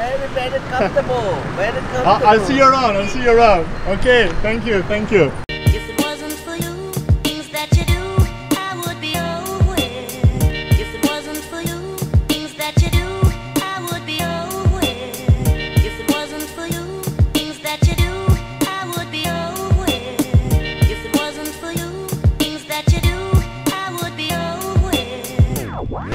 Very comfortable. Very comfortable. I'll see you around. I'll see you around. Okay. Thank you. Thank you. If it wasn't for you, things that you do, I would be aware. If it wasn't for you, things that you do, I would be aware. If it wasn't for you, things that you do, I would be aware. If it wasn't for you, things that you do, I would be aware.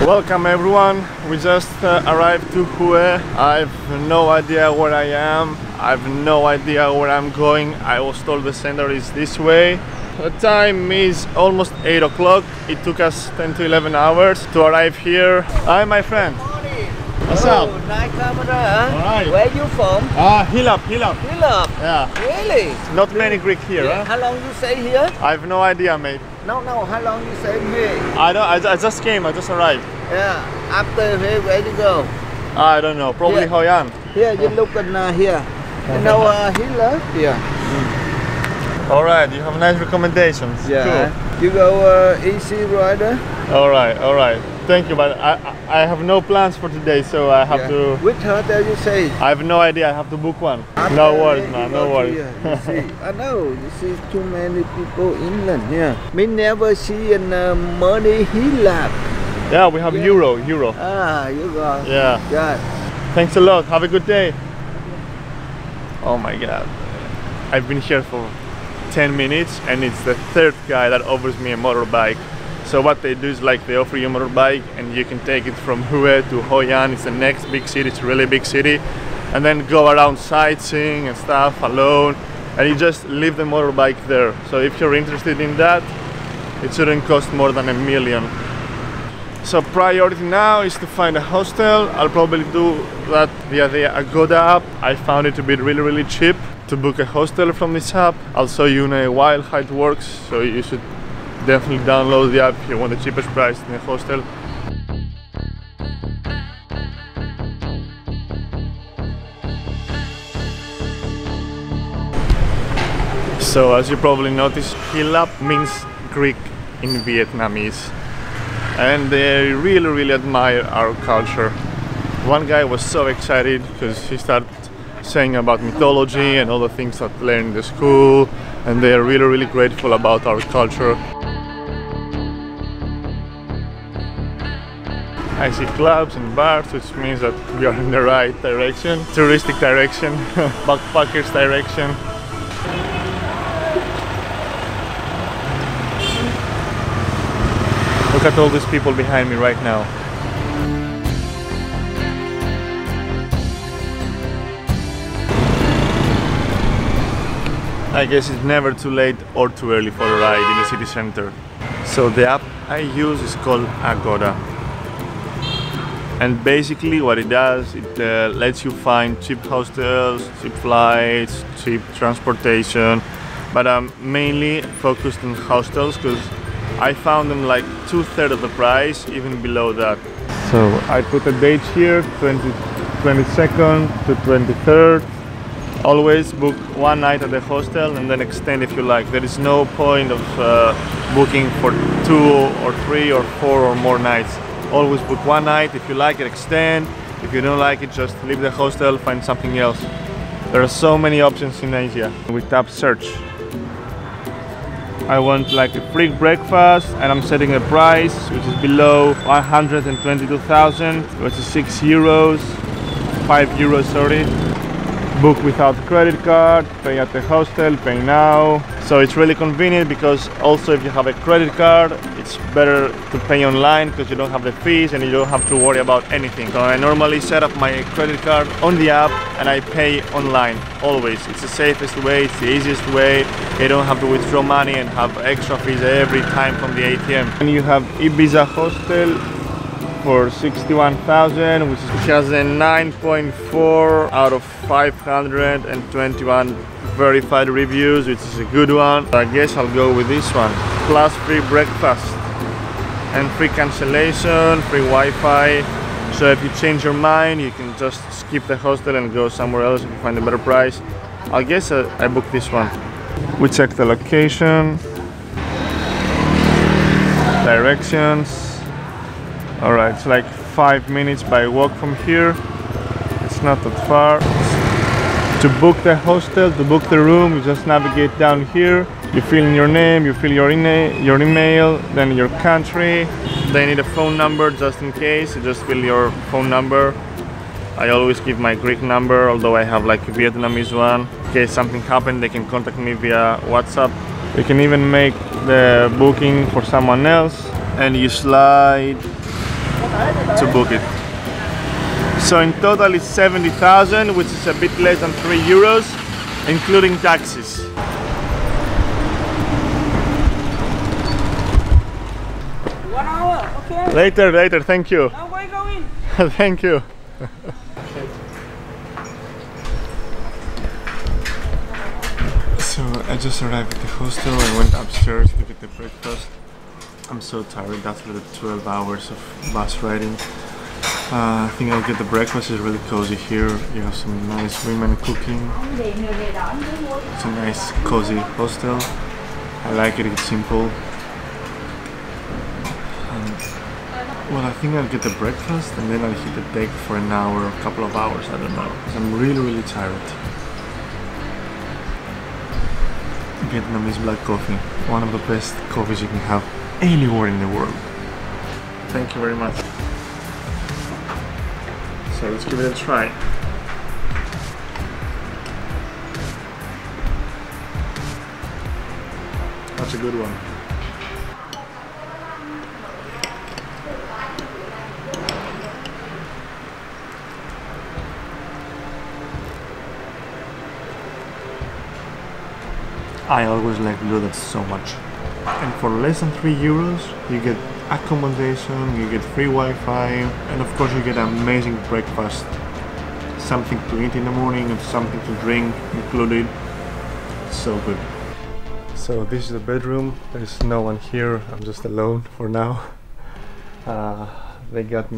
Welcome everyone. We just arrived to Hue. I've no idea where I am. I've no idea where I'm going. I was told the center is this way. The time is almost 8 o'clock. It took us 10 to 11 hours to arrive here. Hi my friend. Morning. What's up? Nice camera, huh? Alright. Where you from? Hilap. Philip. Yeah. Really? Not many Greek here, huh? How long you stay here? I've no idea, mate. No. How long you stay here? I just came. I just arrived. Yeah. After here, where you go? I don't know. Probably Yeah. Hoi An. Here, you look in here. You know Hitler? Yeah. Alright. You have nice recommendations. Yeah. Cool. You go easy rider? Alright. Thank you, but I have no plans for today, so I have to. Which hotel you say? I have no idea. I have to book one. After No worries, you man. go No to worries. here, you see. I know. You see too many people in England here. Me never see in money Hilab. Yeah, we have Euro. Ah, you go. Yeah. God. Thanks a lot. Have a good day. Oh my God. I've been here for 10 minutes and it's the third guy that offers me a motorbike. So what they do is like they offer you a motorbike and you can take it from Hue to Hoi An. It's the next big city. It's a really big city. And then go around sightseeing and stuff alone. And you just leave the motorbike there. So if you're interested in that, it shouldn't cost more than $1 million. So priority now is to find a hostel. I'll probably do that via the Agoda app. I found it to be really cheap to book a hostel from this app. I'll show you in a while how it works, so you should definitely download the app if you want the cheapest price in a hostel. So as you probably noticed, Hilap means Greek in Vietnamese. And they really admire our culture. One guy was so excited because he started saying about mythology and all the things that they learn in the school, and they are really grateful about our culture. I see clubs and bars, which means that we are in the right direction, touristic direction, backpackers direction. Look at all these people behind me right now. I guess it's never too late or too early for a ride in the city center. So the app I use is called Agoda. And basically what it does, it lets you find cheap hostels, cheap flights, cheap transportation. But I'm mainly focused on hostels because I found them like 2/3 of the price, even below that. So I put a date here, 22nd to 23rd. Always book one night at the hostel and then extend if you like. There is no point of booking for 2 or 3 or 4 or more nights. Always book one night. If you like it, extend. If you don't like it, just leave the hostel, find something else. There are so many options in Asia. We tap search. I want like a free breakfast and I'm setting a price which is below 122,000, which is €6, €5, sorry. Book without credit card, pay at the hostel, pay now. So it's really convenient because also if you have a credit card, it's better to pay online because you don't have the fees and you don't have to worry about anything. So I normally set up my credit card on the app and I pay online, always. It's the safest way, it's the easiest way. You don't have to withdraw money and have extra fees every time from the ATM. And you have Ibiza Hostel for 61,000, which has a 9.4 out of 521 verified reviews, which is a good one. I guess I'll go with this one. Plus free breakfast and free cancellation, free Wi-Fi. So if you change your mind, you can just skip the hostel and go somewhere else if you find a better price. I guess I booked this one. We check the location, directions. Alright, it's like 5 minutes by walk from here. not that far. To book the hostel, to book the room, you just navigate down here. You fill in your name, you fill your email, then your country. They need a phone number just in case. You just fill your phone number. I always give my Greek number, although I have like a Vietnamese one. In case something happened, they can contact me via WhatsApp. You can even make the booking for someone else, and you slide to book it. So in total it's 70,000, which is a bit less than 3 euros, including taxes. Okay. Later, thank you. Now where you going? Thank you. So I just arrived at the hostel. I went upstairs to get the breakfast. I'm so tired after the 12 hours of bus riding. I think I'll get the breakfast. It's really cozy here. You have some nice women cooking. It's a nice cozy hostel. I like it, it's simple. Well, I think I'll get the breakfast and then I'll hit the deck for an hour, a couple of hours, I don't know. Because I'm really tired. Vietnamese black coffee. One of the best coffees you can have anywhere in the world. Thank you very much. So let's give it a try. That's a good one. I always like to do that so much. And for less than 3 euros, you get accommodation, you get free Wi-Fi, and of course you get an amazing breakfast. Something to eat in the morning and something to drink included. It's so good. So this is the bedroom. There's no one here. I'm just alone for now. I got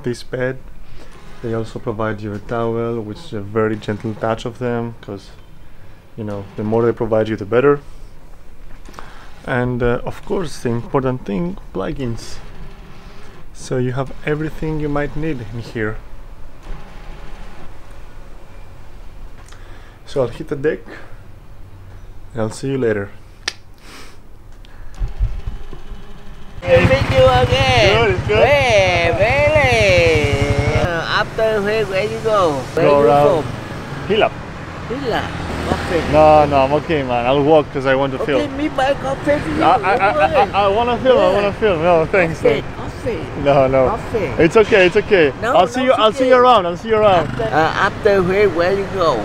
this bed. They also provide you a towel, which is a very gentle touch of them, because you know, the more they provide you, the better. And of course, the important thing, plugins. So you have everything you might need in here. So I'll hit the deck and I'll see you later. Meet you again. Good, good. Very. After where you go? Where Go you around. from? Hilap. Hilla. Coffee. No, I'm okay, man. I'll walk because I want to Okay, film. me buy coffee for you. I want to film. I want to film. No, thanks. Coffee. man. Coffee. No. Coffee. It's okay. It's okay. No, I'll see no, you. it's I'll see okay. you around. I'll see you around. After where you go?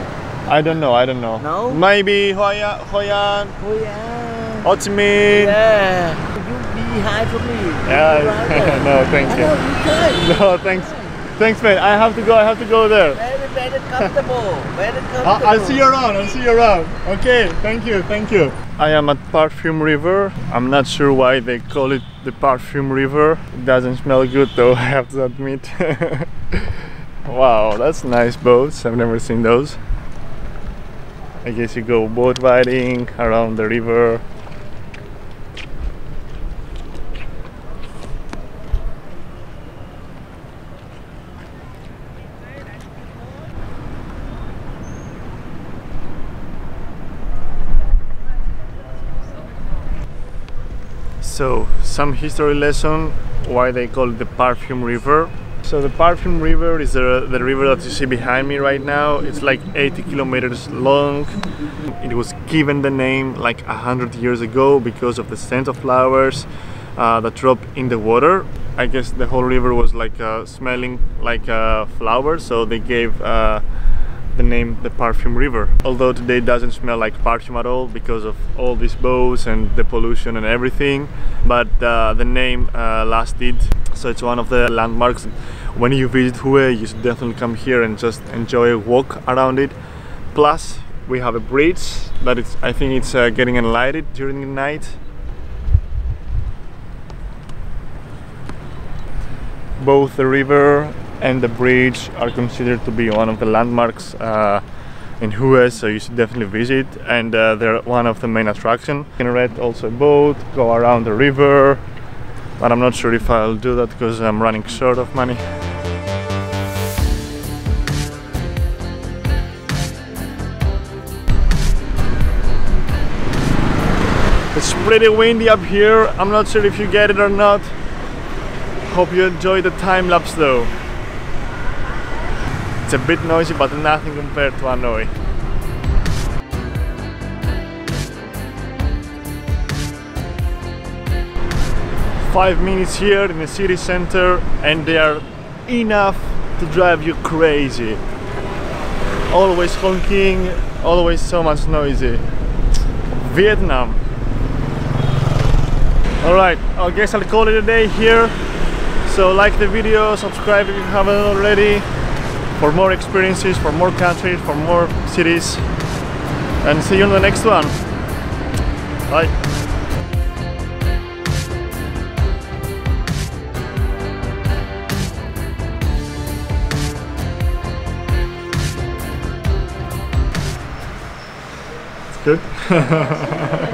I don't know. No? Maybe Hoi An, Oh yeah. Ho Chi Minh. Yeah. You be high for me. Yeah. No, thank you. you. No, thanks. Thanks, man. I have to go there. Very comfortable. Very comfortable. I'll see you around. Okay, thank you. I am at Perfume River. I'm not sure why they call it the Perfume River. It doesn't smell good though, I have to admit. Wow, that's nice boats. I've never seen those. I guess you go boat riding around the river. So, some history lesson why they call it the Perfume River. So the Perfume River is the river that you see behind me right now. It's like 80 kilometers long. It was given the name like 100 years ago because of the scent of flowers that drop in the water. I guess the whole river was like smelling like flowers, so they gave the name the Perfume River. Although today it doesn't smell like perfume at all because of all these boats and the pollution and everything, but the name lasted. So it's one of the landmarks. When you visit Hue, you should definitely come here and just enjoy a walk around it. Plus we have a bridge that I think it's getting enlightened during the night. Both the river and the bridge are considered to be one of the landmarks in Hue, so you should definitely visit, and they're one of the main attractions. You can rent also a boat, go around the river, but I'm not sure if I'll do that because I'm running short of money. pretty windy up here. I'm not sure if you get it or not. Hope you enjoy the time lapse though. It's a bit noisy, but nothing compared to Hanoi. Five minutes here in the city center and they are enough to drive you crazy. Always honking, always so much noisy. Vietnam. Alright, I guess I'll call it a day here. So like the video, subscribe if you haven't already, for more experiences, for more countries, for more cities. And see you in the next one. Bye. Good.